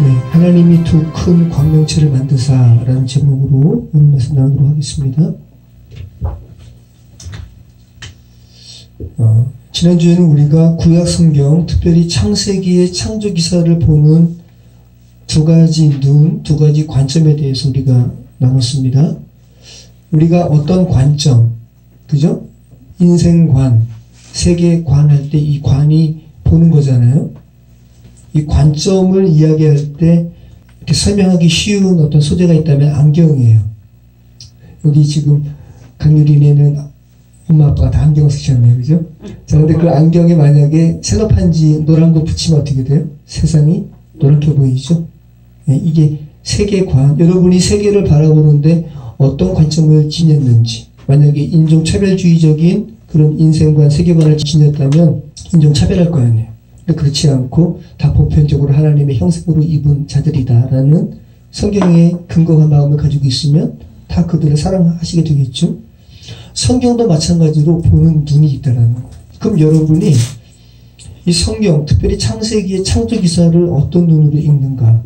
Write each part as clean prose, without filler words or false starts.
네, 하나님이 두 큰 광명체를 만드사라는 제목으로 오늘 말씀 나누도록 하겠습니다. 지난주에는 우리가 구약 성경, 특별히 창세기의 창조 기사를 보는 두 가지 관점에 대해서 우리가 나눴습니다. 우리가 어떤 관점, 그죠? 인생관, 세계관 할 때 이 관이 보는 거잖아요. 이 관점을 이야기할 때 이렇게 설명하기 쉬운 어떤 소재가 있다면 안경이에요. 여기 지금 강유린에는 엄마 아빠가 다 안경을 쓰셨네요. 그죠? 자, 근데 그 안경에 만약에 셀로판지 노란 거 붙이면 어떻게 돼요? 세상이 노랗게 보이죠? 네, 이게 세계관. 여러분이 세계를 바라보는데 어떤 관점을 지녔는지, 만약에 인종차별주의적인 그런 인생관, 세계관을 지녔다면 인종차별할 거 아니에요. 그렇지 않고 다 보편적으로 하나님의 형상으로 입은 자들이다라는 성경에 근거한 마음을 가지고 있으면 다 그들을 사랑하시게 되겠죠. 성경도 마찬가지로 보는 눈이 있다라는 거예요. 그럼 여러분이 이 성경, 특별히 창세기의 창조 기사를 어떤 눈으로 읽는가?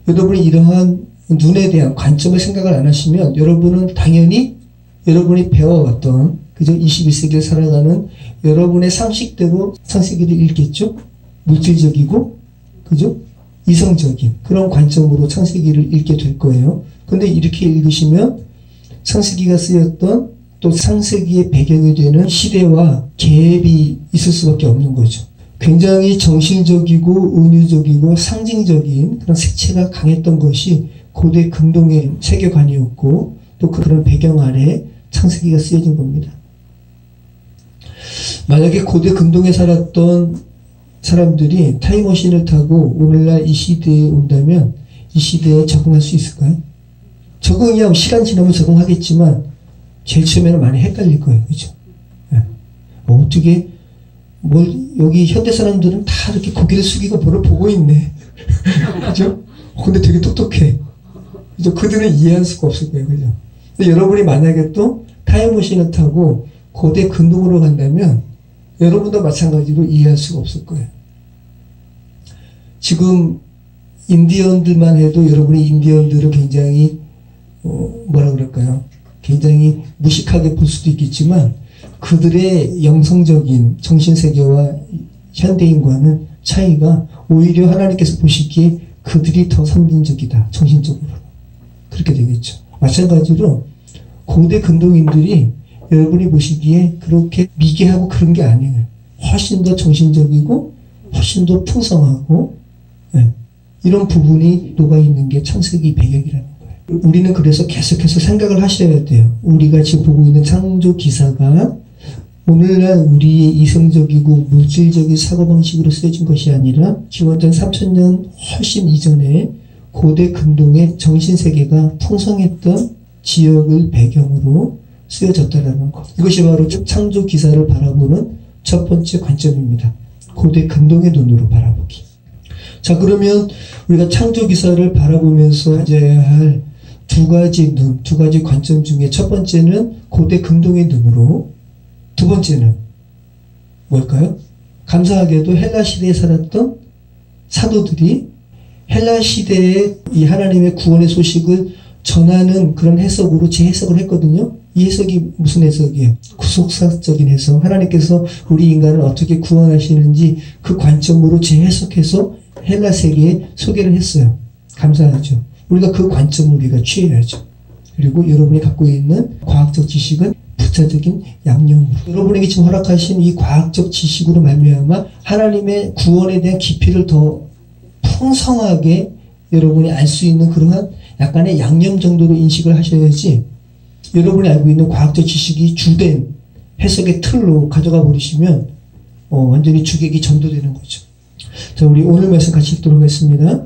여러분이 이러한 눈에 대한 관점을 생각을 안 하시면 여러분은 당연히 여러분이 배워왔던, 그죠? 21세기를 살아가는 여러분의 상식대로 창세기를 읽겠죠? 물질적이고, 그죠? 이성적인 그런 관점으로 창세기를 읽게 될 거예요. 근데 이렇게 읽으시면 창세기가 쓰였던 또 창세기의 배경이 되는 시대와 갭이 있을 수밖에 없는 거죠. 굉장히 정신적이고 은유적이고 상징적인 그런 색채가 강했던 것이 고대 근동의 세계관이었고 또 그런 배경 아래 창세기가 쓰여진 겁니다. 만약에 고대 근동에 살았던 사람들이 타임머신을 타고 오늘날 이 시대에 온다면 이 시대에 적응할 수 있을까요? 적응이야 시간 지나면 적응하겠지만 제일 처음에는 많이 헷갈릴 거예요. 그죠? 네. 어떻게 여기 현대 사람들은 다 이렇게 고개를 숙이고 뭐를 보고 있네. 그죠? 근데 되게 똑똑해. 그죠? 그들은 이해할 수가 없을 거예요. 그죠? 근데 여러분이 만약에 또 타임머신을 타고 고대 근동으로 간다면 여러분도 마찬가지로 이해할 수가 없을 거예요. 지금 인디언들만 해도 여러분이 인디언들을 굉장히 뭐라 그럴까요? 굉장히 무식하게 볼 수도 있겠지만 그들의 영성적인 정신세계와 현대인과는 차이가 오히려 하나님께서 보시기에 그들이 더 선진적이다. 정신적으로. 그렇게 되겠죠. 마찬가지로 고대 근동인들이 여러분이 보시기에 그렇게 미개하고 그런 게 아니에요. 훨씬 더 정신적이고 훨씬 더 풍성하고 네. 이런 부분이 녹아있는 게 창세기 배경이라는 거예요. 우리는 그래서 계속해서 생각을 하셔야 돼요. 우리가 지금 보고 있는 창조 기사가 오늘날 우리의 이성적이고 물질적인 사고방식으로 쓰여진 것이 아니라 기원전 3000년 훨씬 이전에 고대 근동의 정신세계가 풍성했던 지역을 배경으로 쓰여졌다는 것. 이것이 바로 창조 기사를 바라보는 첫 번째 관점입니다. 고대 근동의 눈으로 바라보기. 자, 그러면 우리가 창조 기사를 바라보면서 가져야 할 두 가지 관점 중에 첫 번째는 고대 근동의 눈으로, 두 번째는 뭘까요? 감사하게도 헬라 시대에 살았던 사도들이 헬라 시대에 이 하나님의 구원의 소식을 전하는 그런 해석으로 재해석을 했거든요. 이 해석이 무슨 해석이에요? 구속사적인 해석. 하나님께서 우리 인간을 어떻게 구원하시는지 그 관점으로 재해석해서 헬라 세계에 소개를 했어요. 감사하죠. 우리가 그 관점을 우리가 취해야죠. 그리고 여러분이 갖고 있는 과학적 지식은 부차적인 양념으로 여러분에게 지금 허락하신 이 과학적 지식으로 말미암아 하나님의 구원에 대한 깊이를 더 풍성하게 여러분이 알 수 있는 그러한 약간의 양념 정도로 인식을 하셔야지 여러분이 알고 있는 과학적 지식이 주된 해석의 틀로 가져가 버리시면 완전히 주객이 전도되는 거죠. 자, 우리 오늘 말씀 같이 읽도록 하겠습니다.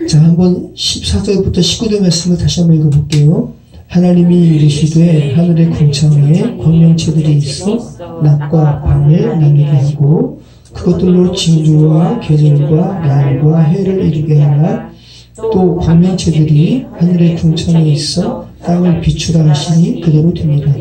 자, 한번 14절부터 19절 말씀을 다시 한번 읽어볼게요. 하나님이 이르시되 하늘의 궁창에 광명체들이 있어 낮과 밤을 나뉘게 하고 그것들로 징조와 계절과 날과 해를 이루게 하나 또 광명체들이 하늘의 궁창에 있어 땅을 비추라 하시니 그대로 됩니다.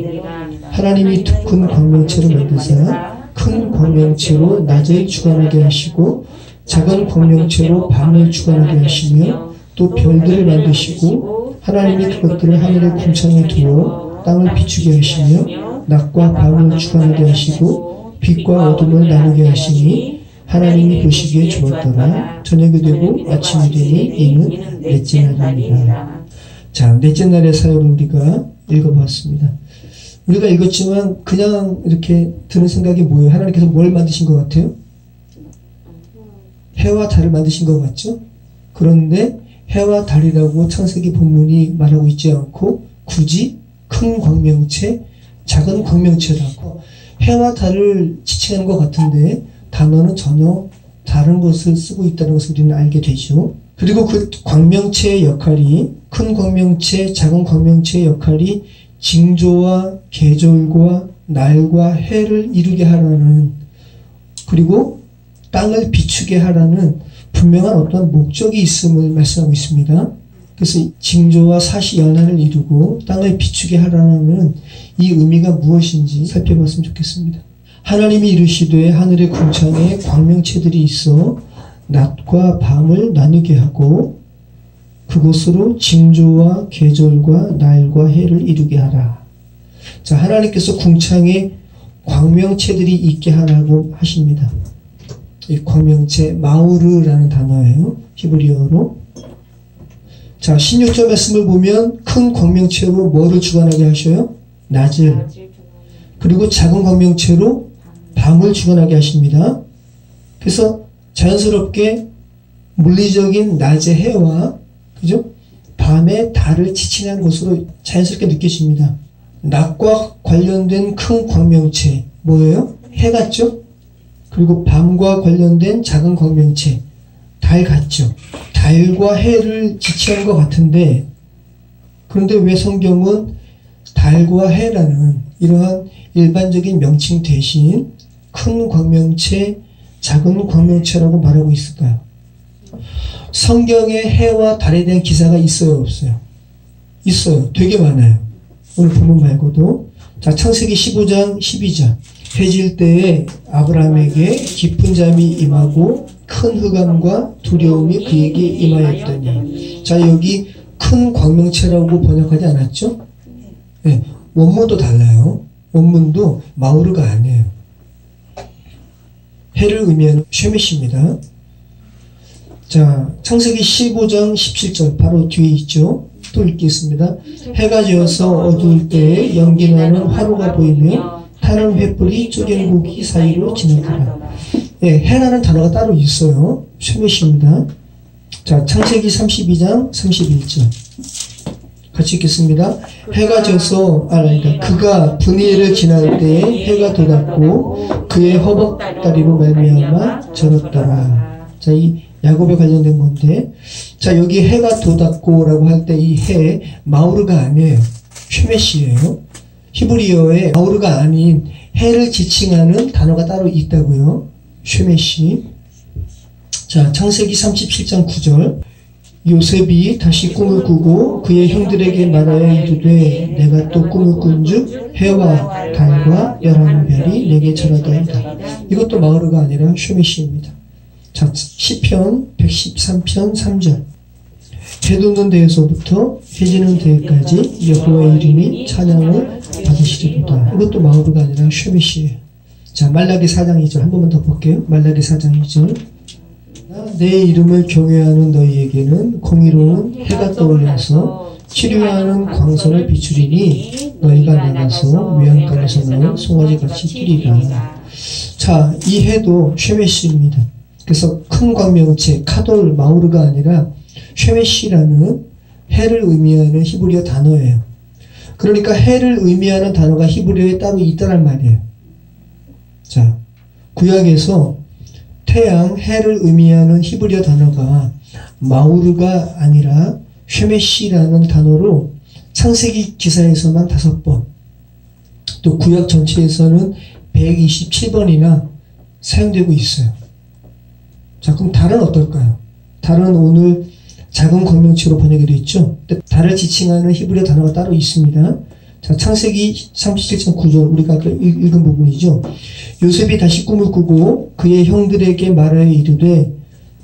하나님이 큰 광명체를 만드사 큰 광명체로 낮을 주관하게 하시고 작은 광명체로 밤을 주관하게 하시며 또 별들을 만드시고 하나님이 그것들을 하늘의 궁창에 두어 땅을 비추게 하시며 낮과 밤을 주관하게 하시고 빛과 어둠을 나누게 하시니 하나님이 보시기에 좋았더라. 저녁이 되고 아침이 되니 이는 넷째 날입니다. 자, 넷째 날의 사역을 우리가 읽어봤습니다. 우리가 읽었지만 그냥 이렇게 드는 생각이 뭐예요? 하나님께서 뭘 만드신 것 같아요? 해와 달을 만드신 것 같죠? 그런데 해와 달이라고 창세기 본문이 말하고 있지 않고 굳이 큰 광명체, 작은 광명체라고 해와 달을 지칭하는 것 같은데 단어는 전혀 다른 것을 쓰고 있다는 것을 우리는 알게 되죠. 그리고 그 광명체의 역할이 큰 광명체, 작은 광명체의 역할이 징조와 계절과 날과 해를 이루게 하라는 그리고 땅을 비추게 하라는 분명한 어떤 목적이 있음을 말씀하고 있습니다. 그래서 징조와 사시 연한을 이루고 땅을 비추게 하라는 이 의미가 무엇인지 살펴봤으면 좋겠습니다. 하나님이 이르시되 하늘의 궁창에 광명체들이 있어 낮과 밤을 나누게 하고 그것으로 징조와 계절과 날과 해를 이루게 하라. 자, 하나님께서 궁창에 광명체들이 있게 하라고 하십니다. 이 광명체 마우르라는 단어예요. 히브리어로. 자, 16절 말씀을 보면 큰 광명체로 뭐를 주관하게 하셔요? 낮을. 그리고 작은 광명체로 밤을 주관하게 하십니다. 그래서 자연스럽게 물리적인 낮의 해와 그죠? 밤의 달을 지칭한 것으로 자연스럽게 느껴집니다. 낮과 관련된 큰 광명체 뭐예요? 해 같죠? 그리고 밤과 관련된 작은 광명체 달 같죠? 달과 해를 지칭한 것 같은데 그런데 왜 성경은 달과 해라는 이러한 일반적인 명칭 대신 큰 광명체, 작은 광명체라고 말하고 있을까요? 성경에 해와 달에 대한 기사가 있어요, 없어요? 있어요. 되게 많아요. 오늘 본문 말고도. 자, 창세기 15장 12절. 해질 때에 아브라함에게 깊은 잠이 임하고 큰 흑암과 두려움이 그에게 임하였더니. 자, 여기 큰 광명체라고 번역하지 않았죠? 네, 원문도 달라요. 원문도 마우르가 아니에요. 해를 의미하는 쉐메시입니다. 자, 창세기 15장 17절 바로 뒤에 있죠. 또 읽겠습니다. 해가 지어서 어두울 때에 연기나는 화로가 보이며 타는 횃불이 쪼갠 고기 사이로 지나더라. 예, 해라는 단어가 따로 있어요. 쉐메시입니다. 자, 창세기 32장 31절 같이 읽겠습니다. 해가 져서 그러니까 그가 분이엘을 지날 때에 해가 돋았고 그의 허벅다리로 말미암아 절었더라. 자, 이 야곱에 관련된 건데 자, 여기 해가 돋았고라고 할 때 이 해 마우르가 아니에요. 쉐메시예요. 히브리어에 마우르가 아닌 해를 지칭하는 단어가 따로 있다고요. 쉐메시. 자, 창세기 37장 9절. 요셉이 다시 꿈을 꾸고 그의 형들에게 말하여 이르되 내가 또 꿈을 꾼즉 해와 달과 11별이 내게 절하다이다. 이것도 마우르가 아니라 쉐메시입니다. 자, 시편 113편 3절. 해 돋는 데에서부터 해 지는 데까지 여호와의 이름이 찬양을 받으시리로다. 이것도 마우르가 아니라 쉐메시예요. 자, 말라기 4장 2절 한 번만 더 볼게요. 말라기 4장 2절. 내 이름을 경외하는 너희에게는 공의로운 해가 떠올라서 치료하는 광선을 비추리니 너희가 나가서 외양간에서 나온 송아지같이 뛰리라. 자, 이 해도 쉐메시입니다. 그래서 큰 광명체 카돌 마우르가 아니라 쉐메시라는 해를 의미하는 히브리어 단어예요. 그러니까 해를 의미하는 단어가 히브리어에 따로 있다란 말이에요. 자, 구약에서 태양, 해를 의미하는 히브리어 단어가 마우르가 아니라 쉐메시라는 단어로 창세기 기사에서만 5번, 또 구약 전체에서는 127번이나 사용되고 있어요. 자, 그럼 달은 어떨까요? 달은 오늘 작은 광명체로 번역이 되어 있죠. 달을 지칭하는 히브리어 단어가 따로 있습니다. 자, 창세기 37장 9절 우리가 아까 읽은 부분이죠. 요셉이 다시 꿈을 꾸고 그의 형들에게 말하여 이르되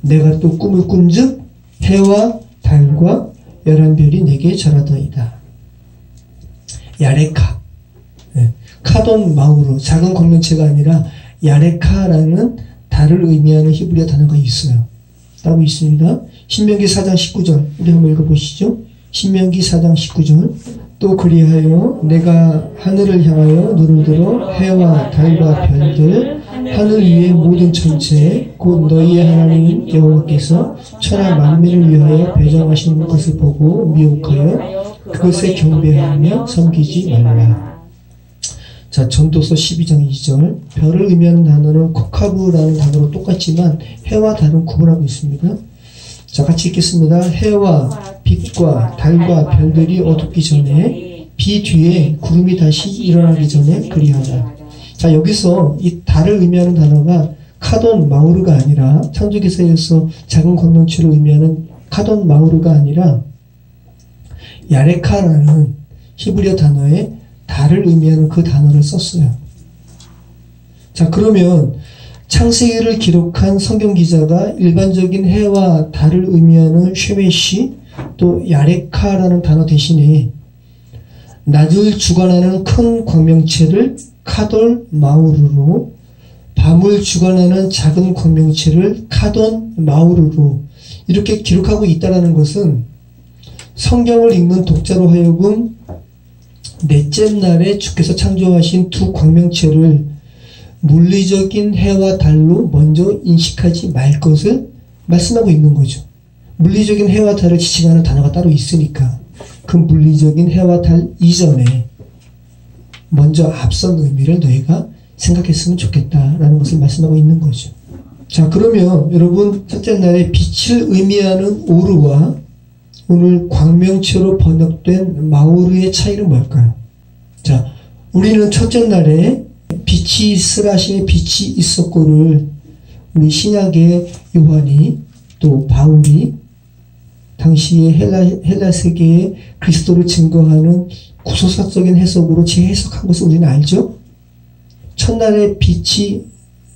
내가 또 꿈을 꾼즉 해와 달과 11별이 내게 절하더이다. 야레카, 카돈 마우르, 작은 공명체가 아니라 야레카라는 달을 의미하는 히브리어 단어가 있어요. 따로 있습니다. 신명기 4장 19절 우리 한번 읽어보시죠. 신명기 4장 19절 또 그리하여 내가 하늘을 향하여 눈을 들어 해와 달과 별들 하늘 위의 모든 천체 곧 너희의 하나님 여호와께서 천하 만민을 위하여 배정하신 것을 보고 미혹하여 그것에 경배하며 섬기지 말라. 자, 전도서 12장 2절 별을 의미하는 단어는 코카브라는 단어로 똑같지만 해와 달은 구분하고 있습니다. 자, 같이 읽겠습니다. 해와 빛과 달과 별들이 어둡기 전에 비 뒤에 구름이 다시 일어나기 전에 그리하다. 자, 여기서 이 달을 의미하는 단어가 카돈 마우르가 아니라 창조기사에서 작은 공명체를 의미하는 카돈 마우르가 아니라 야레카라는 히브리어 단어에 달을 의미하는 그 단어를 썼어요. 자, 그러면 창세기를 기록한 성경 기자가 일반적인 해와 달을 의미하는 쉐메시 또 야레카라는 단어 대신에 낮을 주관하는 큰 광명체를 카돌 마우르로 밤을 주관하는 작은 광명체를 카돈 마우르로 이렇게 기록하고 있다는 것은 성경을 읽는 독자로 하여금 넷째 날에 주께서 창조하신 두 광명체를 물리적인 해와 달로 먼저 인식하지 말 것을 말씀하고 있는 거죠. 물리적인 해와 달을 지칭하는 단어가 따로 있으니까 그 물리적인 해와 달 이전에 먼저 앞선 의미를 너희가 생각했으면 좋겠다라는 것을 말씀하고 있는 거죠. 자, 그러면 여러분 첫째 날에 빛을 의미하는 오르와 오늘 광명체로 번역된 마우르의 차이는 뭘까요? 자, 우리는 첫째 날에 빛이 있으라 하시니 빛이 있었고를 우리 신약의 요한이 또 바울이 당시의 헬라 세계에 그리스도를 증거하는 구소사적인 해석으로 재해석한 것을 우리는 알죠? 첫날에 빛이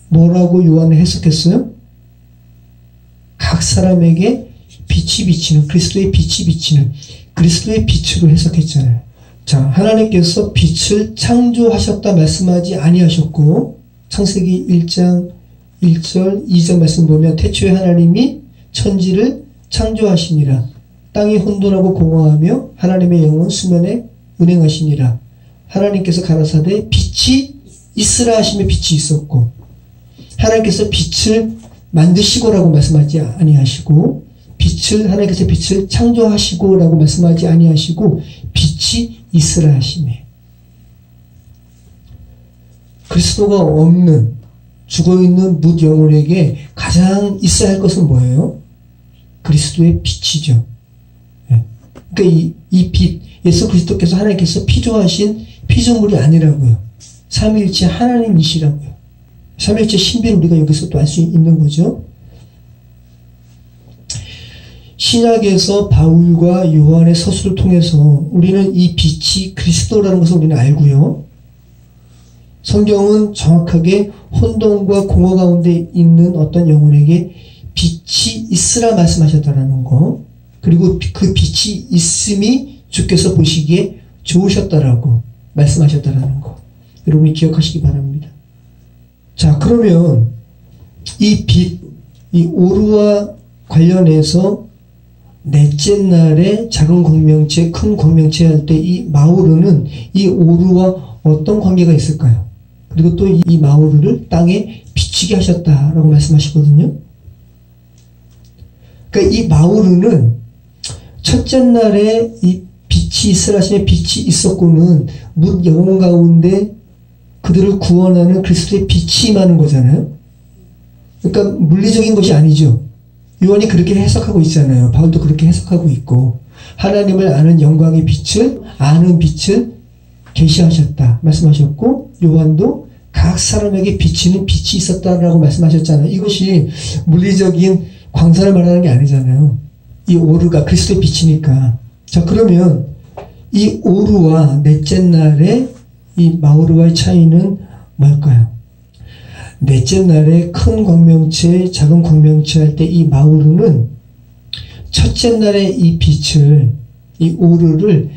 뭐라고 요한은 해석했어요? 각 사람에게 빛이 비치는, 그리스도의 빛이 비치는 그리스도의 빛으로 해석했잖아요. 자, 하나님께서 빛을 창조하셨다 말씀하지 아니하셨고 창세기 1장 1절 2절 말씀 보면 태초에 하나님이 천지를 창조하시니라. 땅이 혼돈하고 공허하며 하나님의 영은 수면에 운행하시니라. 하나님께서 가라사대 빛이 있으라 하시며 빛이 있었고 하나님께서 빛을 만드시고라고 말씀하지 아니하시고 하나님께서 빛을 창조하시고라고 말씀하지 아니하시고 빛이 있으라 하시매. 그리스도가 없는 죽어있는 뭇 영혼에게 가장 있어야 할 것은 뭐예요? 그리스도의 빛이죠. 그러니까 이 빛, 예수 그리스도께서 하나님께서 피조하신 피조물이 아니라고요. 삼위일체 하나님이시라고요. 삼위일체 신비를 우리가 여기서 또 알 수 있는 거죠. 신약에서 바울과 요한의 서술을 통해서 우리는 이 빛이 그리스도라는 것을 우리는 알고요. 성경은 정확하게 혼돈과 공허 가운데 있는 어떤 영혼에게 빛이 있으라 말씀하셨다라는 거, 그리고 그 빛이 있음이 주께서 보시기에 좋으셨다라고 말씀하셨다라는 거, 여러분이 기억하시기 바랍니다. 자, 그러면 이 빛, 이 오르와 관련해서 넷째 날에 작은 공명체, 큰 공명체 할 때 이 마우르는 이 오르와 어떤 관계가 있을까요? 그리고 또 이 마우르를 땅에 비치게 하셨다라고 말씀하시거든요. 그러니까 이 마우르는 첫째 날에 이 빛이 있으라 하시며 빛이 있었고는 뭇 영혼 가운데 그들을 구원하는 그리스도의 빛이 임하는 거잖아요. 그러니까 물리적인 것이 아니죠. 요한이 그렇게 해석하고 있잖아요. 바울도 그렇게 해석하고 있고 하나님을 아는 영광의 빛을 아는 빛을 계시하셨다 말씀하셨고 요한도 각 사람에게 비치는 빛이 있었다라고 말씀하셨잖아요. 이것이 물리적인 광선을 말하는 게 아니잖아요. 이 오르가 그리스도의 빛이니까. 자, 그러면 이 오르와 넷째 날에 이 마우르와의 차이는 뭘까요? 넷째 날에 큰 광명체, 작은 광명체 할 때 이 마우르는 첫째 날에 이 빛을, 이 오르를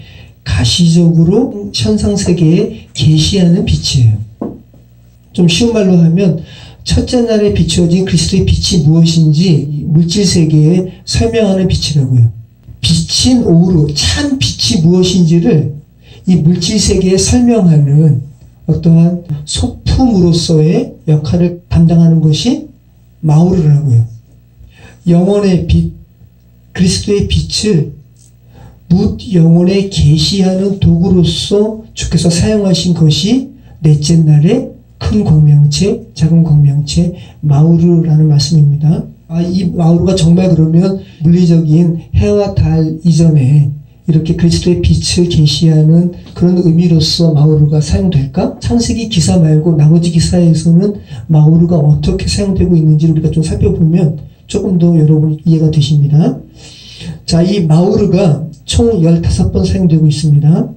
가시적으로 현상세계에 계시하는 빛이에요. 좀 쉬운 말로 하면 첫째 날에 비추어진 그리스도의 빛이 무엇인지 물질세계에 설명하는 빛이라고요. 빛인 오르, 참 빛이 무엇인지를 이 물질세계에 설명하는 어떠한 소품으로서의 역할을 담당하는 것이 마우르라고요. 영혼의 빛, 그리스도의 빛을 묻 영혼에 계시하는 도구로서 주께서 사용하신 것이 넷째 날에 큰 광명체, 작은 광명체, 마우르라는 말씀입니다. 이 마우르가 정말 그러면 물리적인 해와 달 이전에 이렇게 그리스도의 빛을 계시하는 그런 의미로서 마우르가 사용될까? 창세기 기사 말고 나머지 기사에서는 마우르가 어떻게 사용되고 있는지를 우리가 좀 살펴보면 조금 더 여러분 이해가 되십니다. 자, 이 마우르가 총 15번 사용되고 있습니다.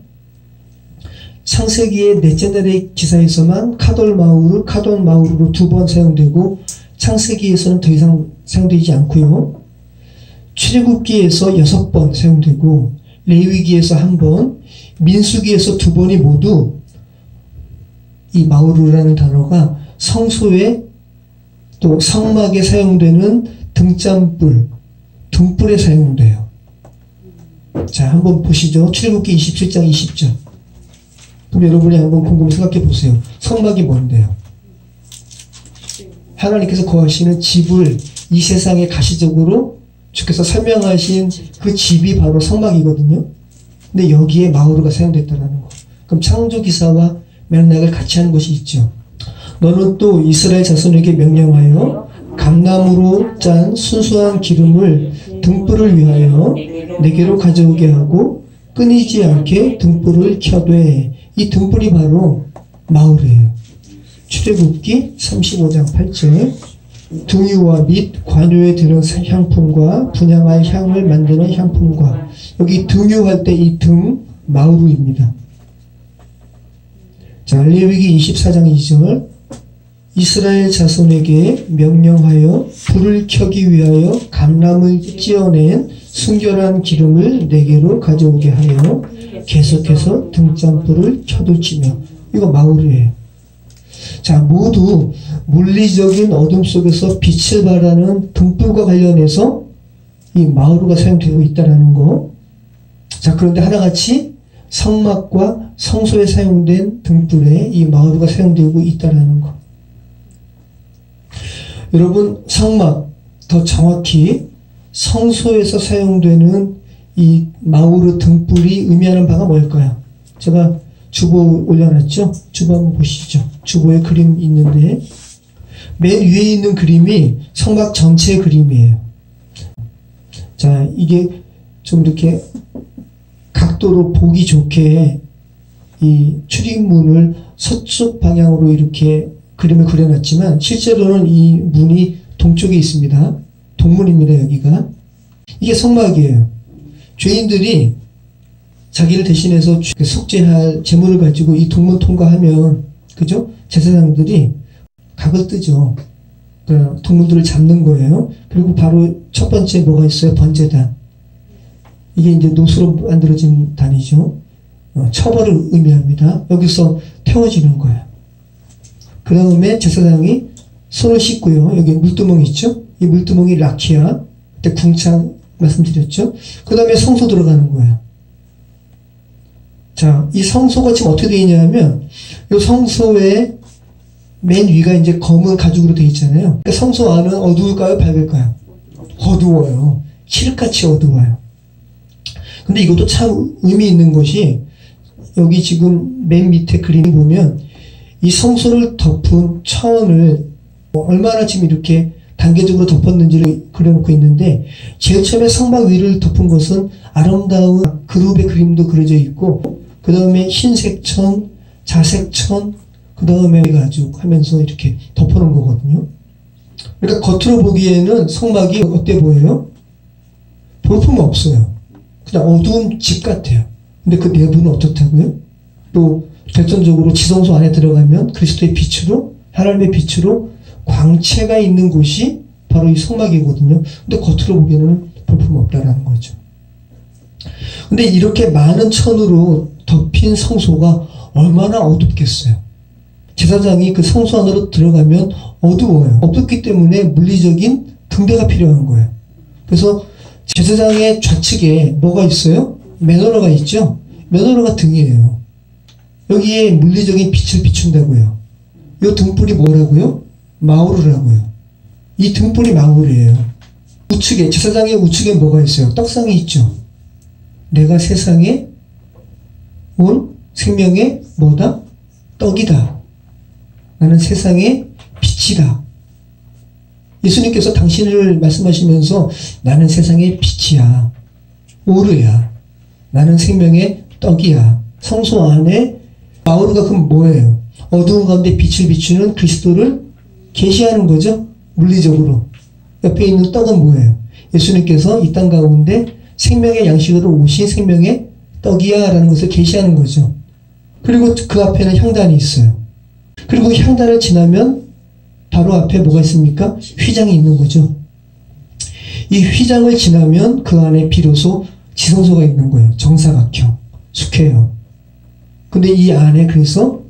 창세기의 넷째 날의 기사에서만 카돌 마우르로 2번 사용되고 창세기에서는 더 이상 사용되지 않고요. 출애굽기에서 6번 사용되고 레위기에서 1번, 민수기에서 2번이 모두 이 마우르라는 단어가 성소에 또 성막에 사용되는 등잔불, 등불에 사용돼요. 자, 한번 보시죠. 출애굽기 27장 20절. 그럼 여러분이 한번 곰곰이 생각해 보세요. 성막이 뭔데요? 하나님께서 거하시는 집을 이 세상에 가시적으로 주께서 설명하신 그 집이 바로 성막이거든요. 근데 여기에 마우르가 사용됐다는 거. 그럼 창조기사와 맥락을 같이 하는 것이 있죠. 너는 또 이스라엘 자손에게 명령하여 감나무로 짠 순수한 기름을 등불을 위하여 내게로 가져오게 하고 끊이지 않게 등불을 켜되, 이 등불이 바로 마우르예요. 출애굽기 35장 8절. 등유와 및 관유에 드는 향품과 분향할 향을 만드는 향품과, 여기 등유할 때 이 등 마우르입니다. 자, 레위기 24장 2절. 이스라엘 자손에게 명령하여 불을 켜기 위하여 감람을 찧어낸 순결한 기름을 내게로 가져오게 하여 계속해서 등잔불을 켜두치며, 이거 마우르예요. 자, 모두 물리적인 어둠 속에서 빛을 발하는 등불과 관련해서 이 마우르가 사용되고 있다는 거. 자, 그런데 하나같이 성막과 성소에 사용된 등불에 이 마우르가 사용되고 있다는 거. 여러분, 성막, 더 정확히 성소에서 사용되는 이 마우르 등불이 의미하는 바가 뭘까요? 제가 주보 올려놨죠? 주보 한번 보시죠. 주보에 그림 있는데 맨 위에 있는 그림이 성막 전체의 그림이에요. 자, 이게 좀 이렇게 각도로 보기 좋게 이 출입문을 서쪽 방향으로 이렇게 그림을 그려놨지만 실제로는 이 문이 동쪽에 있습니다. 동문입니다, 여기가. 이게 성막이에요. 죄인들이 자기를 대신해서 속죄할 제물을 가지고 이 동문 통과하면, 그죠? 제사장들이 각을 뜨죠. 그러니까 동물들을 잡는 거예요. 그리고 바로 첫 번째 뭐가 있어요? 번제단. 이게 이제 노수로 만들어진 단이죠. 처벌을 의미합니다. 여기서 태워지는 거예요. 그 다음에 제사장이 손을 씻고요. 여기 물두멍이 있죠? 이 물두멍이 라키아. 그때 궁창 말씀드렸죠? 그 다음에 성소 들어가는 거예요. 자, 이 성소가 지금 어떻게 되어 있냐면, 이 성소의 맨 위가 이제 검은 가죽으로 되어 있잖아요. 그러니까 성소 안은 어두울까요? 밝을까요? 어두워요. 칠흑같이 어두워요. 근데 이것도 참 의미 있는 것이, 여기 지금 맨 밑에 그림 보면, 이 성소를 덮은 차원을 얼마나 지금 이렇게 단계적으로 덮었는지를 그려놓고 있는데, 제일 처음에 성막 위를 덮은 것은 아름다운 그룹의 그림도 그려져 있고, 그 다음에 흰색 천, 자색 천, 그 다음에 가죽 하면서 이렇게 덮어놓은 거거든요. 그러니까 겉으로 보기에는 성막이 어때 보여요? 볼품 없어요. 그냥 어두운 집 같아요. 근데 그 내부는 어떻다고요? 또 결정적으로 지성소 안에 들어가면 그리스도의 빛으로 하나님의 빛으로 광채가 있는 곳이 바로 이 성막이거든요. 근데 겉으로 보기에는 볼품없다라는 거죠. 근데 이렇게 많은 천으로 덮인 성소가 얼마나 어둡겠어요. 제사장이 그 성소 안으로 들어가면 어두워요. 어둡기 때문에 물리적인 등대가 필요한 거예요. 그래서 제사장의 좌측에 뭐가 있어요? 메노라가 있죠? 메노라가 등이에요. 여기에 물리적인 빛을 비춘다고요. 이 등불이 뭐라고요? 마우르라고요. 이 등불이 마우르예요. 우측에, 제사장의 우측에 뭐가 있어요? 떡상이 있죠. 내가 세상에 온 생명의 뭐다? 떡이다. 나는 세상의 빛이다. 예수님께서 당신을 말씀하시면서 나는 세상의 빛이야. 오르야. 나는 생명의 떡이야. 성소 안에 마우르가 그럼 뭐예요? 어두운 가운데 빛을 비추는 그리스도를 계시하는 거죠. 물리적으로. 옆에 있는 떡은 뭐예요? 예수님께서 이 땅 가운데 생명의 양식으로 오신 생명의 떡이야 라는 것을 계시하는 거죠. 그리고 그 앞에는 향단이 있어요. 그리고 향단을 지나면 바로 앞에 뭐가 있습니까? 휘장이 있는 거죠. 이 휘장을 지나면 그 안에 비로소 지성소가 있는 거예요. 정사각형, 숙회형. 근데 이 안에 그래서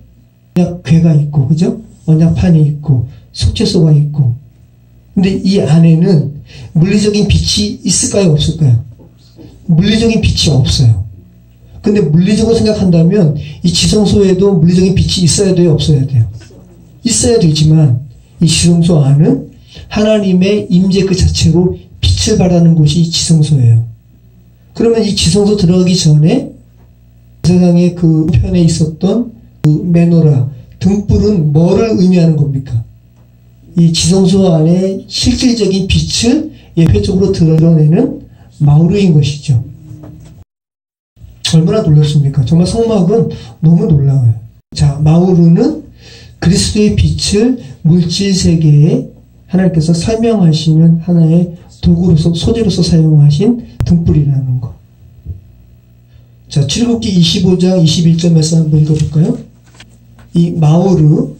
언약궤가 있고, 그죠? 언약판이 있고, 속죄소가 있고. 근데 이 안에는 물리적인 빛이 있을까요? 없을까요? 물리적인 빛이 없어요. 근데 물리적으로 생각한다면 이 지성소에도 물리적인 빛이 있어야 돼요? 없어야 돼요? 있어야 되지만 이 지성소 안은 하나님의 임재 그 자체로 빛을 발하는 곳이 이 지성소예요. 그러면 이 지성소 들어가기 전에 세상의 그 편에 있었던 그 메노라, 등불은 뭐를 의미하는 겁니까? 이 지성소 안에 실질적인 빛을 예표적으로 드러내는 마우르인 것이죠. 얼마나 놀랐습니까? 정말 성막은 너무 놀라워요. 자, 마우르는 그리스도의 빛을 물질 세계에 하나님께서 설명하시는 하나의 도구로서, 소재로서 사용하신 등불이라는 것. 자, 출애굽기 25장 21절 말씀 한번 읽어볼까요? 이 마우르,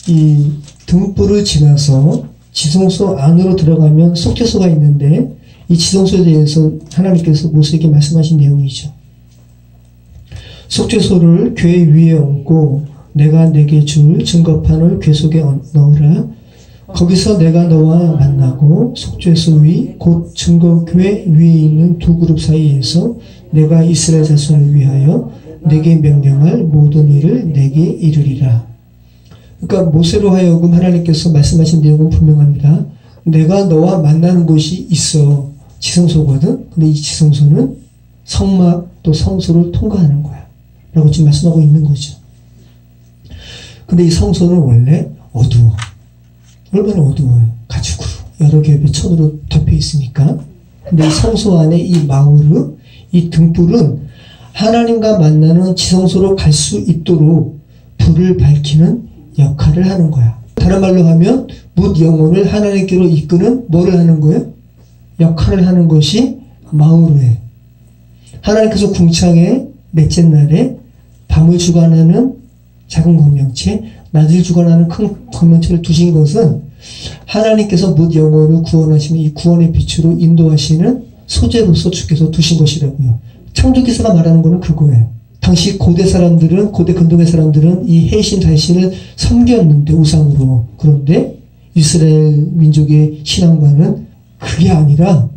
이 등불을 지나서 지성소 안으로 들어가면 속죄소가 있는데 이 지성소에 대해서 하나님께서 모세에게 말씀하신 내용이죠. 속죄소를 궤 위에 얹고 내가 내게 줄 증거판을 궤 속에 넣으라. 거기서 내가 너와 만나고 속죄소 위 곧 증거궤 위에 있는 두 그룹 사이에서 내가 이스라엘 자손을 위하여 내게 명령할 모든 일을 내게 이루리라. 그러니까 모세로 하여금 하나님께서 말씀하신 내용은 분명합니다. 내가 너와 만나는 곳이 있어. 지성소거든. 근데 이 지성소는 성막 또 성소를 통과하는 거야. 라고 지금 말씀하고 있는 거죠. 근데 이 성소는 원래 어두워. 얼마나 어두워요. 가죽으로. 여러 겹의 천으로 덮여 있으니까. 근데 이 성소 안에 이 마우르, 이 등불은 하나님과 만나는 지성소로 갈 수 있도록 불을 밝히는 역할을 하는 거야. 다른 말로 하면 뭇 영혼을 하나님께로 이끄는 뭐를 하는 거예요? 역할을 하는 것이 마우르예요. 하나님께서 궁창에 넷째 날에 밤을 주관하는 작은 광명체, 낮을 주관하는 큰 광명체를 두신 것은 하나님께서 뭇 영혼을 구원하시는 이 구원의 빛으로 인도하시는 소재로서 주께서 두신 것이라고요. 창조기사가 말하는 거는 그거예요. 당시 고대 사람들은, 고대 근동의 사람들은 이 해신 달신을 섬겼는데 우상으로. 그런데 이스라엘 민족의 신앙과는 그게 아니라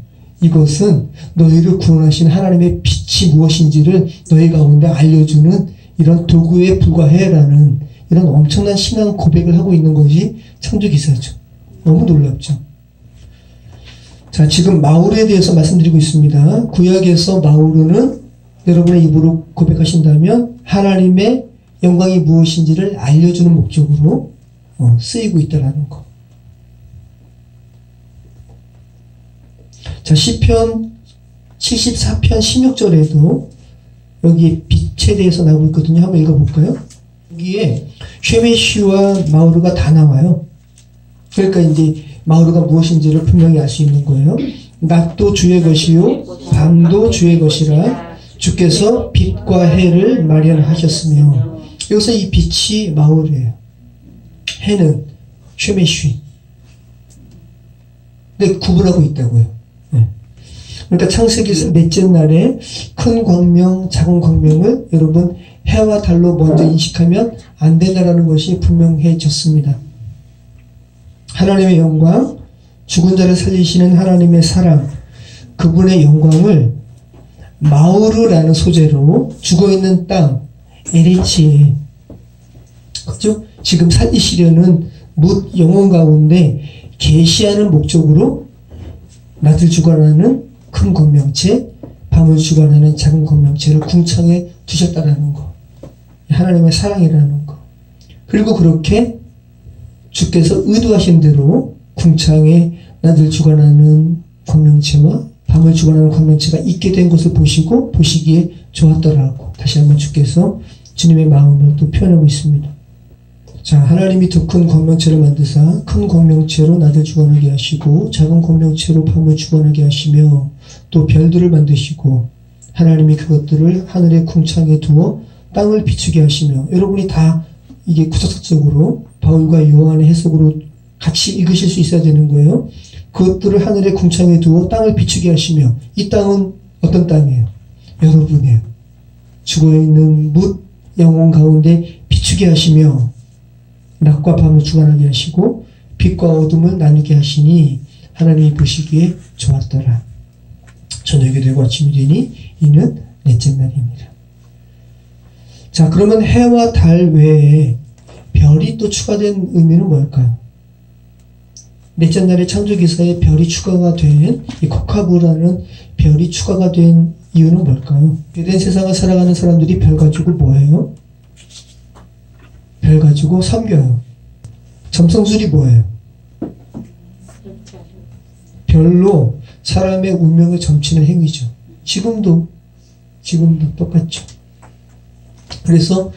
이것은 너희를 구원하신 하나님의 빛이 무엇인지를 너희 가운데 알려주는 이런 도구에 불과해라는 이런 엄청난 신앙 고백을 하고 있는 것이 창조기사죠. 너무 놀랍죠. 자, 지금 마우르에 대해서 말씀드리고 있습니다. 구약에서 마우르는 여러분의 입으로 고백하신다면 하나님의 영광이 무엇인지를 알려주는 목적으로 쓰이고 있다는 거. 자, 시편 74편 16절에도 여기 빛에 대해서 나오고 있거든요. 한번 읽어볼까요? 여기에 쉐메시와 마우르가 다 나와요. 그러니까 이제 마우르가 무엇인지를 분명히 알 수 있는 거예요. 낮도 주의 것이요 밤도 주의 것이라 주께서 빛과 해를 마련하셨으며, 여기서 이 빛이 마우르예요. 해는 쉐메쉬. 근데 구분하고 있다고요. 네. 그러니까 창세기에서 넷째 날에 큰 광명, 작은 광명을 여러분 해와 달로 먼저 인식하면 안 된다라는 것이 분명해졌습니다. 하나님의 영광, 죽은 자를 살리시는 하나님의 사랑, 그분의 영광을 마우르라는 소재로 죽어있는 땅, 에레치에, 그죠? 지금 살리시려는 뭇 영혼 가운데 계시하는 목적으로 낮을 주관하는 큰 공명체, 밤을 주관하는 작은 공명체를 궁창에 두셨다라는 거. 하나님의 사랑이라는 거. 그리고 그렇게 주께서 의도하신 대로 궁창에 낮을 주관하는 공명체와 밤을 주관하는 공명체가 있게 된 것을 보시고 보시기에 좋았더라고. 다시 한번 주께서 주님의 마음을 또 표현하고 있습니다. 자, 하나님이 더 큰 공명체를 만드사 큰 공명체로 낮을 주관하게 하시고 작은 공명체로 밤을 주관하게 하시며 또 별들을 만드시고 하나님이 그것들을 하늘의 궁창에 두어 땅을 비추게 하시며, 여러분이 다 이게 구석적으로 바울과 요한의 해석으로 같이 읽으실 수 있어야 되는 거예요. 그것들을 하늘의 궁창에 두어 땅을 비추게 하시며, 이 땅은 어떤 땅이에요? 여러분이에요. 죽어있는 뭇 영혼 가운데 비추게 하시며 낮과 밤을 주관하게 하시고 빛과 어둠을 나누게 하시니 하나님이 보시기에 좋았더라. 저녁이 되고 아침이 되니 이는 넷째 날입니다. 자, 그러면 해와 달 외에 별이 또 추가된 의미는 뭘까요? 넷째 날의 창조기사에 별이 추가가 된, 이 코카브라는 별이 추가가 된 이유는 뭘까요? 에덴 세상을 살아가는 사람들이 별 가지고 뭐예요? 별 가지고 섬겨요. 점성술이 뭐예요? 별로 사람의 운명을 점치는 행위죠. 지금도 똑같죠. 그래서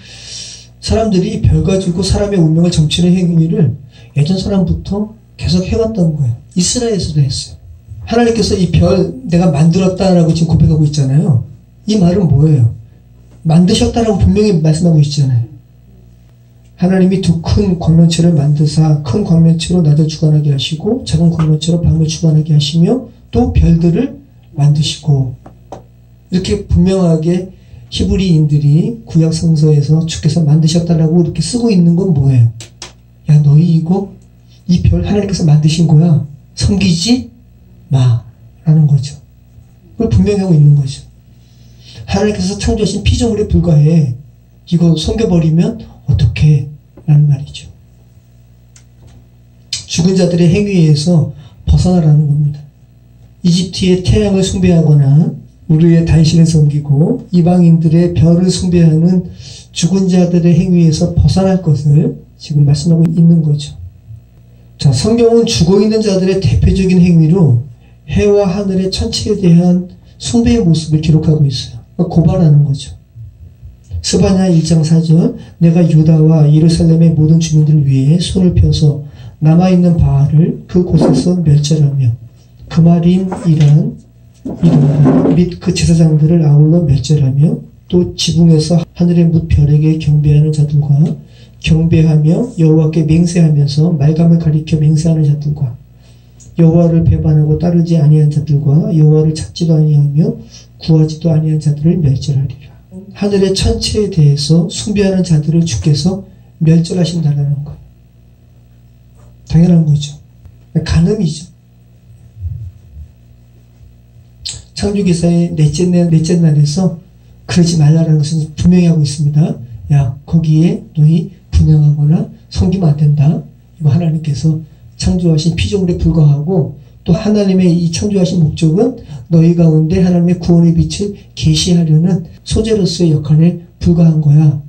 사람들이 별 가지고 사람의 운명을 점치는 행위를 예전 사람부터 계속 해왔던 거예요. 이스라엘에서도 했어요. 하나님께서 이 별 내가 만들었다라고 지금 고백하고 있잖아요. 이 말은 뭐예요? 만드셨다라고 분명히 말씀하고 있잖아요. 하나님이 두 큰 광명체를 만드사 큰 광명체로 낮을 주관하게 하시고 작은 광명체로 밤을 주관하게 하시며 또 별들을 만드시고, 이렇게 분명하게 히브리인들이 구약 성서에서 주께서 만드셨다라고 이렇게 쓰고 있는 건 뭐예요? 야, 너희 이거 이 별 하나님께서 만드신 거야. 섬기지 마 라는 거죠. 그걸 분명히 하고 있는 거죠. 하나님께서 창조하신 피조물에 불과해. 이거 섬겨버리면 어떡해 라는 말이죠. 죽은 자들의 행위에서 벗어나라는 겁니다. 이집트의 태양을 숭배하거나 우르의 단신을 섬기고 이방인들의 별을 숭배하는 죽은 자들의 행위에서 벗어날 것을 지금 말씀하고 있는 거죠. 자, 성경은 죽어있는 자들의 대표적인 행위로 해와 하늘의 천체에 대한 숭배의 모습을 기록하고 있어요. 고발하는 거죠. 스바냐 1장 4절, 내가 유다와 예루살렘의 모든 주민들 위해 손을 펴서 남아있는 바알을 그 곳에서 멸절하며 그마림 이란 및 그 제사장들을 아울러 멸절하며 또 지붕에서 하늘의 뭇 별에게 경배하는 자들과 경배하며 여호와께 맹세하면서 말감을 가리켜 맹세하는 자들과 여호와를 배반하고 따르지 아니한 자들과 여호와를 찾지도 아니하며 구하지도 아니한 자들을 멸절하리라. 하늘의 천체에 대해서 숭배하는 자들을 주께서 멸절하신다는 거예요. 당연한 거죠. 간음이죠. 창조기사의 넷째 날에서 그러지 말라는 것은 분명히 하고 있습니다. 야, 거기에 너희 분양하거나 섬기면 안 된다. 이거 하나님께서 창조하신 피조물에 불과하고 또 하나님의 이 창조하신 목적은 너희 가운데 하나님의 구원의 빛을 계시하려는 소재로서의 역할에 불과한 거야.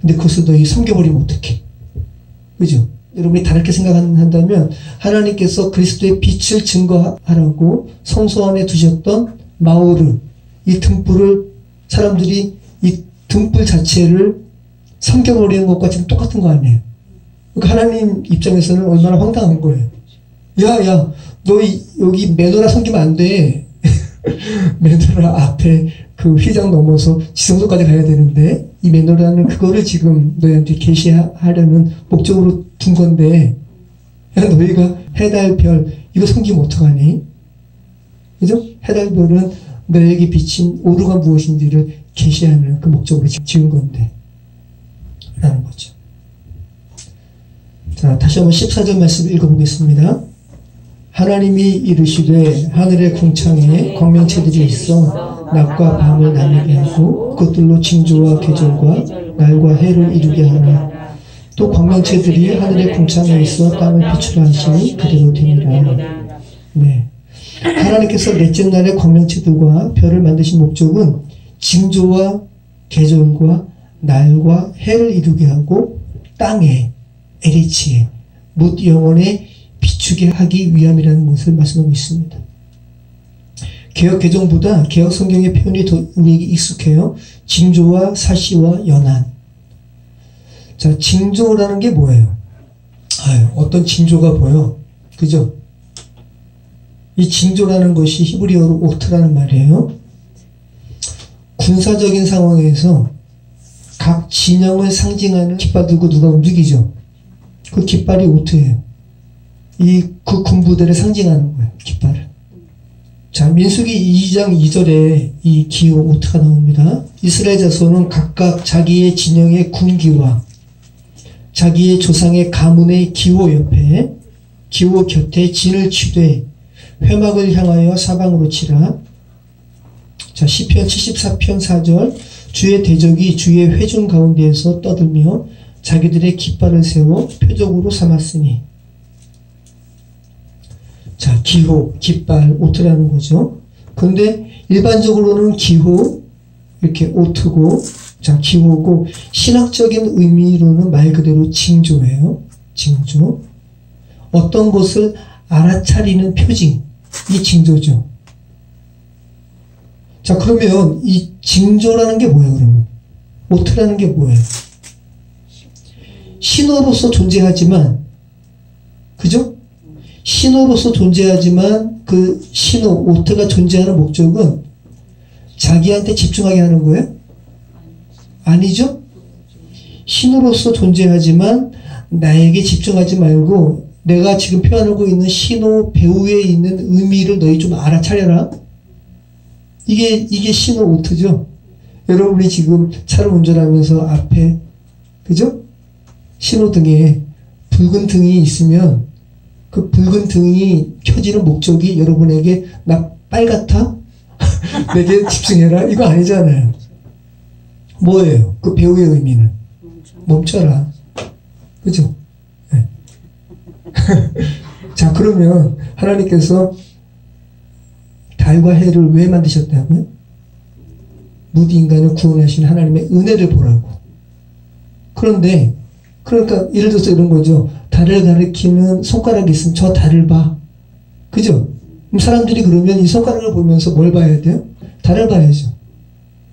근데 그것을 너희 섬겨버리면 어떡해? 그죠? 여러분이 다르게 생각한다면 하나님께서 그리스도의 빛을 증거하라고 성소 안에 두셨던 마오르, 이 등불을 사람들이 이 등불 자체를 섬겨버리는 것과 지금 똑같은 거 아니에요? 그러니까 하나님 입장에서는 얼마나 황당한 거예요. 야, 너 여기 메노라 섬기면 안 돼. 메노라 앞에 그 휘장 넘어서 지성소까지 가야 되는데 이 메노라는 그거를 지금 너희한테 계시하려는 목적으로 둔 건데, 야, 너희가 해달, 별, 이거 섬기면 어떡하니? 그죠? 해달, 별은 너에게 비친 오류가 무엇인지를 계시하는 그 목적으로 지은 건데, 라는 거죠. 자, 다시 한번 14절 말씀 읽어보겠습니다. 하나님이 이르시되 하늘의 궁창에 광명체들이 있어 낮과 밤을 나뉘게 하고 그것들로 징조와 계절과 날과 해를 이루게 하라. 또 광명체들이 하늘의 궁창에 있어 땅을 비추라 하시니 그대로 되니라. 네. 하나님께서 넷째 날에 광명체들과 별을 만드신 목적은 징조와 계절과 날과 해를 이루게 하고 땅에 LH에 못 영혼에 비추게 하기 위함이라는 것을 말씀하고 있습니다. 개역 개정보다 개역 성경의 표현이 더 우리에게 익숙해요. 징조와 사시와 연한. 자, 징조라는 게 뭐예요? 어떤 징조가 보여? 그죠? 이 징조라는 것이 히브리어로 오트라는 말이에요. 군사적인 상황에서 각 진영을 상징하는 깃발 들고 누가 움직이죠? 그 깃발이 오트예요. 그 군부대를 상징하는 거예요. 깃발을. 자, 민수기 2장 2절에 이 기호 오트가 나옵니다. 이스라엘 자손은 각각 자기의 진영의 군기와 자기의 조상의 가문의 기호 옆에 기호 곁에 진을 치되 회막을 향하여 사방으로 치라. 자, 시편 74편 4절 주의 대적이 주의 회중 가운데에서 떠들며 자기들의 깃발을 세워 표적으로 삼았으니. 자, 기호, 깃발, 오트라는 거죠. 그런데 일반적으로는 기호, 이렇게 오트고, 자, 기호고, 신학적인 의미로는 말 그대로 징조예요. 징조. 어떤 것을 알아차리는 표징, 이 징조죠. 자, 그러면 이 징조라는 게 뭐예요, 그러면? 오트라는 게 뭐예요? 신호로서 존재하지만, 그죠? 신호로서 존재하지만 그 신호, 오트가 존재하는 목적은 자기한테 집중하게 하는 거예요? 아니죠? 신호로서 존재하지만 나에게 집중하지 말고 내가 지금 표현하고 있는 신호 배후에 있는 의미를 너희 좀 알아차려라. 이게 신호 오트죠? 여러분이 지금 차를 운전하면서 앞에, 그죠? 신호등에 붉은 등이 있으면 그 붉은 등이 켜지는 목적이 여러분에게 나 빨갛다? 내게 집중해라? 이거 아니잖아요. 뭐예요? 그 배우의 의미는? 멈춰라. 그죠? 네. 자, 그러면 하나님께서 달과 해를 왜 만드셨다고요? 무디 인간을 구원하신 하나님의 은혜를 보라고. 그런데 그러니까 예를 들어서 이런 거죠. 달을 가리키는 손가락이 있으면 저 달을 봐. 그죠? 그럼 사람들이 그러면 이 손가락을 보면서 뭘 봐야 돼요? 달을 봐야죠.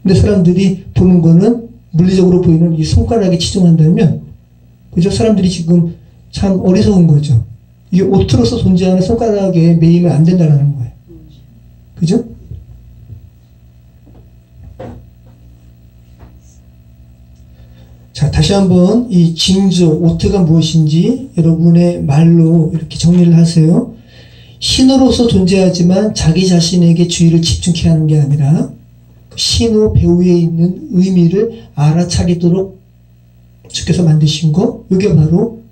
근데 사람들이 보는 거는 물리적으로 보이는 이 손가락에 치중한다면, 그죠? 사람들이 지금 참 어리석은 거죠. 이게 오트로서 존재하는 손가락에 매이면 안 된다는 거예요. 그죠? 자, 다시 한번 이 징조, 오트가 무엇인지 여러분의 말로 이렇게 정리를 하세요. 신호로서 존재하지만 자기 자신에게 주의를 집중케 하는 게 아니라 신호 배후에 있는 의미를 알아차리도록 주께서 만드신 거, 이게 바로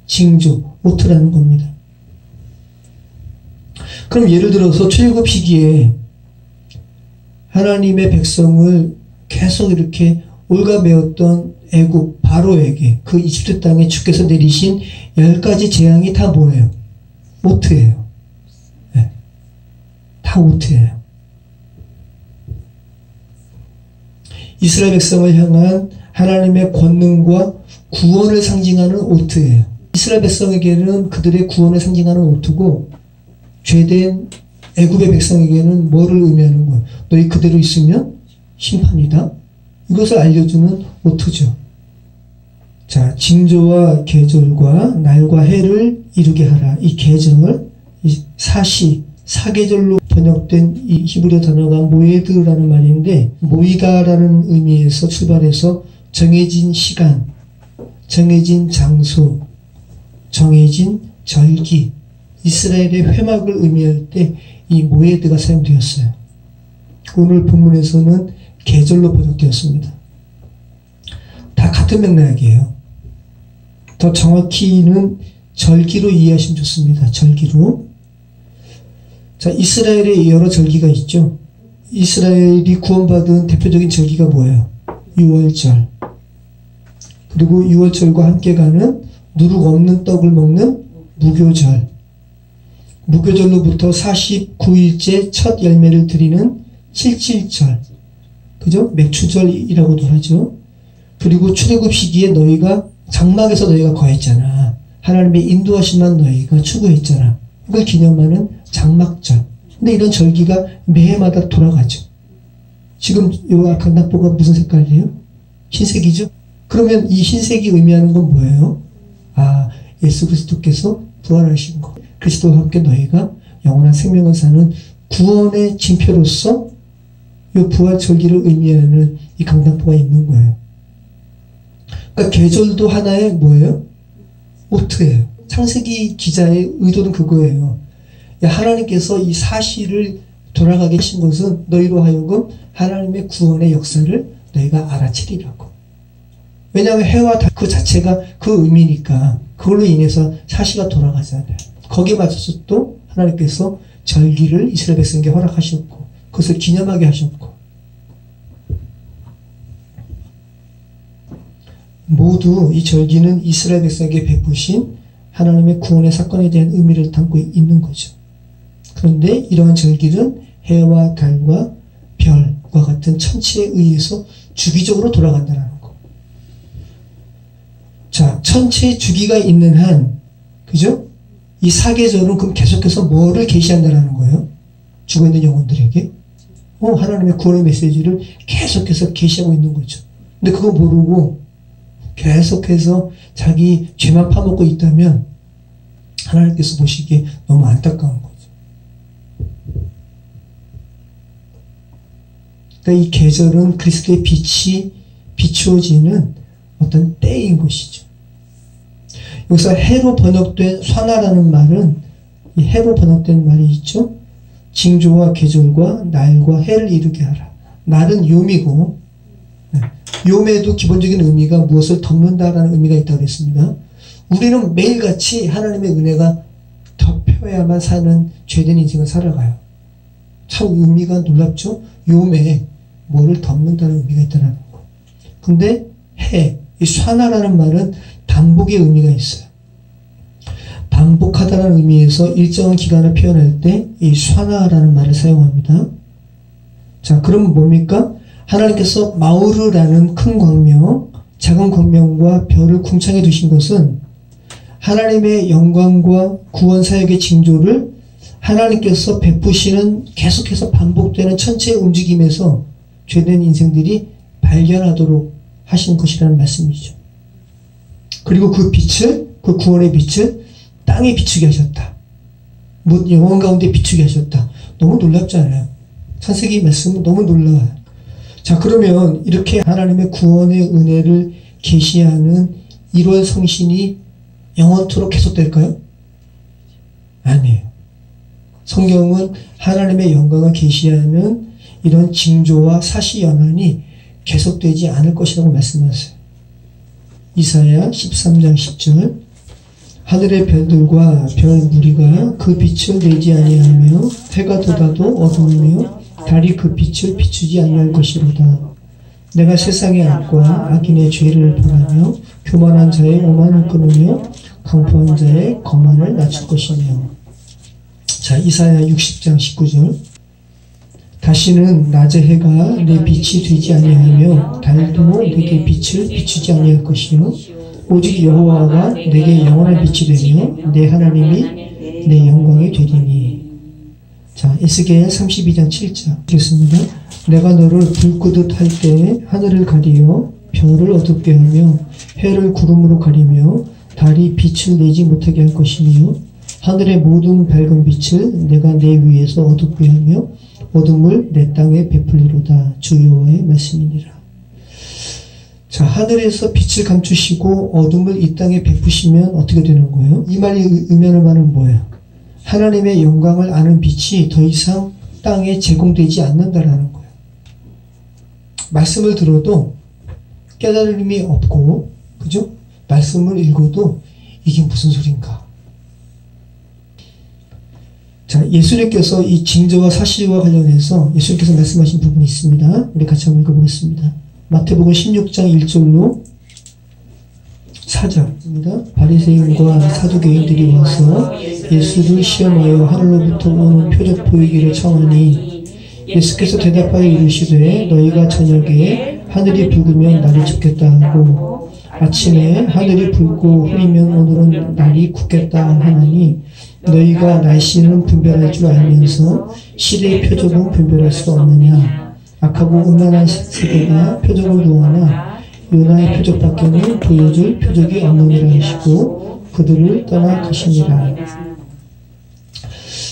징조, 오트라는 겁니다. 그럼 예를 들어서 출애굽 시기에 하나님의 백성을 계속 이렇게 올가매었던 애국 바로에게 그 이집트 땅에 주께서 내리신 10가지 재앙이 다 뭐예요? 오트예요. 네. 다 오트예요. 이스라엘 백성을 향한 하나님의 권능과 구원을 상징하는 오트예요. 이스라엘 백성에게는 그들의 구원을 상징하는 오트고, 죄된 애굽의 백성에게는 뭐를 의미하는 거예요? 너희 그대로 있으면 심판이다. 이것을 알려주는 오트죠. 자, 징조와 계절과 날과 해를 이루게 하라. 이 계절, 이 사시, 사계절로 번역된 이 히브리어 단어가 모에드라는 말인데, 모이다라는 의미에서 출발해서 정해진 시간, 정해진 장소, 정해진 절기, 이스라엘의 회막을 의미할 때 이 모에드가 사용되었어요. 오늘 본문에서는 계절로 번역되었습니다. 다 같은 맥락이에요. 더 정확히는 절기로 이해하시면 좋습니다. 절기로. 자, 이스라엘에 여러 절기가 있죠. 이스라엘이 구원받은 대표적인 절기가 뭐예요? 유월절. 그리고 유월절과 함께 가는 누룩 없는 떡을 먹는 무교절. 무교절로부터 49일째 첫 열매를 드리는 칠칠절. 그죠? 맥추절이라고도 하죠. 그리고 출애굽 시기에 너희가 장막에서 너희가 거했잖아. 하나님의 인도하심만 너희가 추구했잖아. 그걸 기념하는 장막절. 근데 이런 절기가 매해마다 돌아가죠. 지금 이 강납보가 무슨 색깔이에요? 흰색이죠? 그러면 이 흰색이 의미하는 건 뭐예요? 아, 예수 그리스도께서 부활하신 것. 그리스도와 함께 너희가 영원한 생명을 사는 구원의 징표로서 이 부활절기를 의미하는 이 강납보가 있는 거예요. 그러니까 계절도 하나의 뭐예요? 모트예요. 창세기 기자의 의도는 그거예요. 하나님께서 이 사실을 돌아가게 하신 것은 너희로 하여금 하나님의 구원의 역사를 너희가 알아채리라고. 왜냐하면 해와 달 그 자체가 그 의미니까 그걸로 인해서 사시가 돌아가잖아요. 거기에 맞춰서 또 하나님께서 절기를 이스라엘 백성에게 허락하셨고 그것을 기념하게 하셨고 모두 이 절기는 이스라엘 백성에게 베푸신 하나님의 구원의 사건에 대한 의미를 담고 있는 거죠. 그런데 이러한 절기는 해와 달과 별과 같은 천체에 의해서 주기적으로 돌아간다는 거. 자, 천체의 주기가 있는 한, 그죠? 이 사계절은 그럼 계속해서 뭐를 계시한다는 거예요? 죽어있는 영혼들에게. 하나님의 구원의 메시지를 계속해서 계시하고 있는 거죠. 근데 그거 모르고 계속해서 자기 죄만 파먹고 있다면 하나님께서 보시기에 너무 안타까운 거죠. 그러니까 이 계절은 그리스도의 빛이 비추어지는 어떤 때인 것이죠. 여기서 해로 번역된 쇠나라는 말은 이 해로 번역된 말이 있죠. 징조와 계절과 날과 해를 이루게 하라. 날은 요미고 요매도 기본적인 의미가 무엇을 덮는다라는 의미가 있다고 했습니다. 우리는 매일같이 하나님의 은혜가 덮여야만 사는 죄된 인생을 살아가요. 참 의미가 놀랍죠? 요매, 뭐를 덮는다는 의미가 있다는 거. 근데 해, 이 쇠나라는 말은 반복의 의미가 있어요. 반복하다는 의미에서 일정한 기간을 표현할 때 이 쇠나라는 말을 사용합니다. 자, 그럼 뭡니까? 하나님께서 마우르라는 큰 광명, 작은 광명과 별을 궁창해 두신 것은 하나님의 영광과 구원 사역의 징조를 하나님께서 베푸시는 계속해서 반복되는 천체의 움직임에서 죄된 인생들이 발견하도록 하신 것이라는 말씀이죠. 그리고 그 빛을, 그 구원의 빛을 땅에 비추게 하셨다. 영혼 가운데 비추게 하셨다. 너무 놀랍지 않아요? 창세기 말씀은 너무 놀라워요. 자, 그러면 이렇게 하나님의 구원의 은혜를 계시하는 1월 성신이 영원토록 계속될까요? 아니에요. 성경은 하나님의 영광을 계시하는 이런 징조와 사시 연한이 계속되지 않을 것이라고 말씀하세요. 이사야 13장 10절 하늘의 별들과 별 무리가 그 빛을 내지 아니하며 해가 돋아도 어두우며 달이 그 빛을 비추지 아니할 것이로다. 내가 세상의 악과 악인의 죄를 벌하며 교만한 자의 오만을 끊으며 강포한 자의 거만을 낮출 것이며. 자, 이사야 60장 19절 다시는 낮의 해가 내 빛이 되지 아니하며 달도 내게 빛을 비추지 아니할 것이요 오직 여호와가 내게 영원한 빛이 되며 내 하나님이 내 영광이 되리니. 자, 에스겔 32장 7절 읽겠습니다. 내가 너를 불 끄듯 할 때에 하늘을 가리어 별을 어둡게 하며 해를 구름으로 가리며 달이 빛을 내지 못하게 할 것이며 하늘의 모든 밝은 빛을 내가 내 위에서 어둡게 하며 어둠을 내 땅에 베풀리로다. 주 여호와의 말씀이니라. 자, 하늘에서 빛을 감추시고 어둠을 이 땅에 베푸시면 어떻게 되는 거예요? 이 말이 의미하는 바는 뭐예요? 하나님의 영광을 아는 빛이 더 이상 땅에 제공되지 않는다라는 거예요. 말씀을 들어도 깨달음이 없고, 그죠? 말씀을 읽어도 이게 무슨 소린가? 자, 예수님께서 이 징조와 사실과 관련해서 예수님께서 말씀하신 부분이 있습니다. 우리 같이 한번 읽어보겠습니다. 마태복음 16장 1절로 4절입니다. 바리새인과 사두개인들이 와서 예수를 시험하여 하늘로부터 오는 표적 보이기를 청하니 예수께서 대답하여 이르시되 너희가 저녁에 하늘이 붉으면 날이 춥겠다 하고 아침에 하늘이 붉고 흐리면 오늘은 날이 굳겠다 하나니 너희가 날씨는 분별할 줄 알면서 시대의 표적은 분별할 수 없느냐. 악하고 음란한 세대가 표적을 구하나 요나의 표적밖에는 보여줄 표적이 없느니라 하시고 그들을 떠나 가시니라.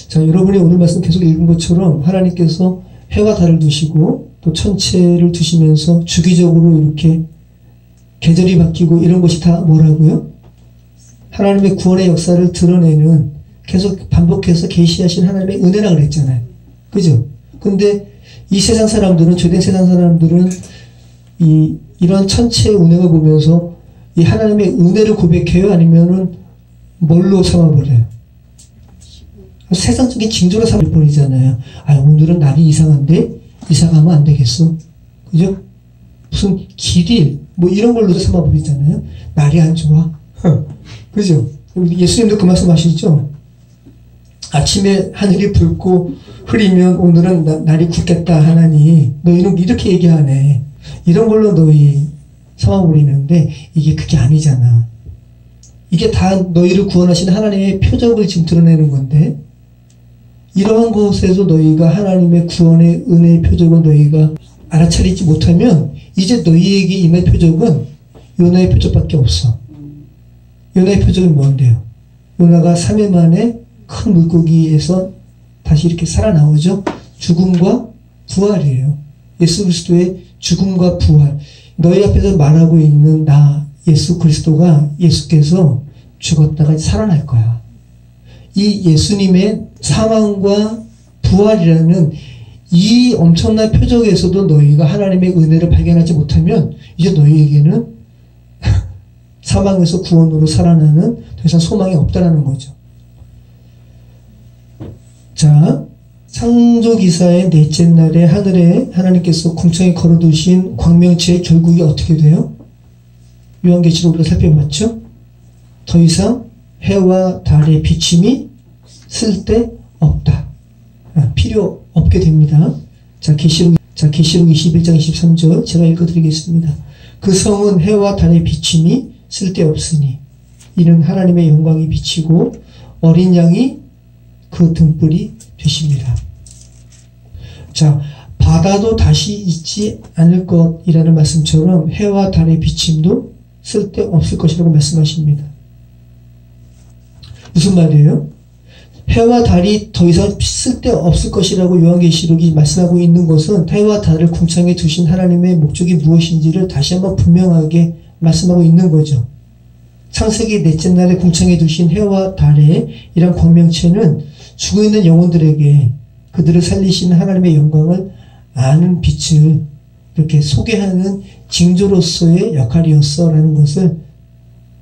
자, 여러분이 오늘 말씀 계속 읽은 것처럼 하나님께서 해와 달을 두시고 또 천체를 두시면서 주기적으로 이렇게 계절이 바뀌고 이런 것이 다 뭐라고요? 하나님의 구원의 역사를 드러내는 계속 반복해서 계시하신 하나님의 은혜라 그랬잖아요. 그죠? 근데 이 세상 사람들은, 죄된 세상 사람들은 이런 천체의 운행을 보면서 이 하나님의 은혜를 고백해요? 아니면은 뭘로 삼아버려요? 세상적인 징조로 삼아버리잖아요. 아, 오늘은 날이 이상한데? 이사 가면 안 되겠어. 그죠? 무슨 길일, 뭐 이런 걸로도 삼아버리잖아요. 날이 안 좋아. 그죠? 예수님도 그 말씀 하시죠? 아침에 하늘이 붉고 흐리면 오늘은 날이 굳겠다 하나니 너희는 이렇게 얘기하네. 이런 걸로 너희 삼아버리는데 이게 그게 아니잖아. 이게 다 너희를 구원하신 하나님의 표적을 지금 드러내는 건데 이러한 곳에서 너희가 하나님의 구원의 은혜의 표적을 너희가 알아차리지 못하면 이제 너희에게 임할 표적은 요나의 표적밖에 없어. 요나의 표적은 뭔데요? 요나가 3일 만에 큰 물고기에서 다시 이렇게 살아나오죠. 죽음과 부활이에요. 예수 그리스도의 죽음과 부활. 너희 앞에서 말하고 있는 나 예수 그리스도가 예수께서 죽었다가 살아날 거야. 이 예수님의 사망과 부활이라는 이 엄청난 표적에서도 너희가 하나님의 은혜를 발견하지 못하면 이제 너희에게는 사망에서 구원으로 살아나는 더 이상 소망이 없다라는 거죠. 자, 창조기사의 넷째 날에 하늘에 하나님께서 궁창에 걸어두신 광명체의 결국이 어떻게 돼요? 요한계시록 우리가 살펴봤죠? 더 이상 해와 달의 비침이 쓸데없다. 필요 없게 됩니다. 자, 계시록 21장 23절 제가 읽어드리겠습니다. 그 성은 해와 달의 비침이 쓸데없으니 이는 하나님의 영광이 비치고 어린 양이 그 등불이 되십니다. 자, 바다도 다시 있지 않을 것이라는 말씀처럼 해와 달의 비침도 쓸데없을 것이라고 말씀하십니다. 무슨 말이에요? 해와 달이 더 이상 쓸데없을 것이라고 요한계시록이 말씀하고 있는 것은 해와 달을 궁창에 두신 하나님의 목적이 무엇인지를 다시 한번 분명하게 말씀하고 있는 거죠. 창세기 넷째 날에 궁창에 두신 해와 달의 이런 광명체는 죽어있는 영혼들에게 그들을 살리시는 하나님의 영광을 아는 빛을 이렇게 소개하는 징조로서의 역할이었어라는 것을,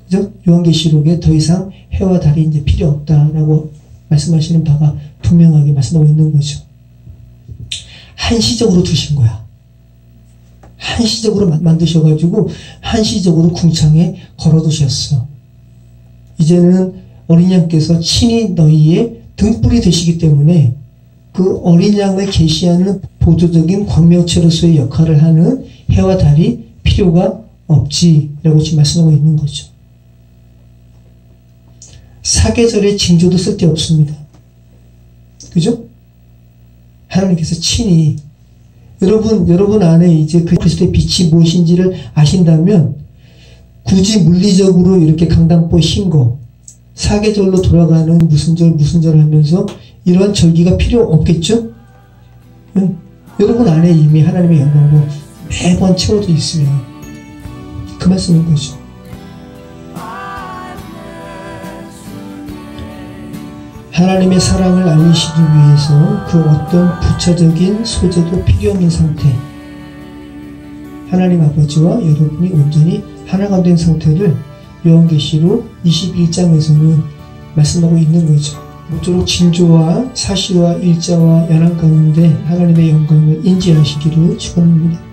그죠? 요한계시록에 더 이상 해와 달이 이제 필요 없다라고 말씀하시는 바가 분명하게 말씀하고 있는 거죠. 한시적으로 두신 거야. 한시적으로 만드셔가지고 한시적으로 궁창에 걸어두셨어. 이제는 어린 양께서 친히 너희의 등불이 되시기 때문에 그 어린 양을 계시하는 보조적인 광명체로서의 역할을 하는 해와 달이 필요가 없지라고 지금 말씀하고 있는 거죠. 사계절의 징조도 쓸데없습니다. 그죠? 하나님께서 친히 여러분 안에 이제 그 그리스도의 빛이 무엇인지를 아신다면 굳이 물리적으로 이렇게 강당보 신고 사계절로 돌아가는 무슨 절 하면서 이러한 절기가 필요 없겠죠? 응? 여러분 안에 이미 하나님의 영광으로 매번 채워져 있으면 그 말씀인 거죠. 하나님의 사랑을 알리시기 위해서 그 어떤 부차적인 소재도 필요 없는 상태, 하나님 아버지와 여러분이 온전히 하나가 된 상태를 요한계시록 21장에서는 말씀하고 있는 거죠. 모쪼록 징조와 사시와 일자와 연한 가운데 하나님의 영광을 인지하시기를 축원합니다.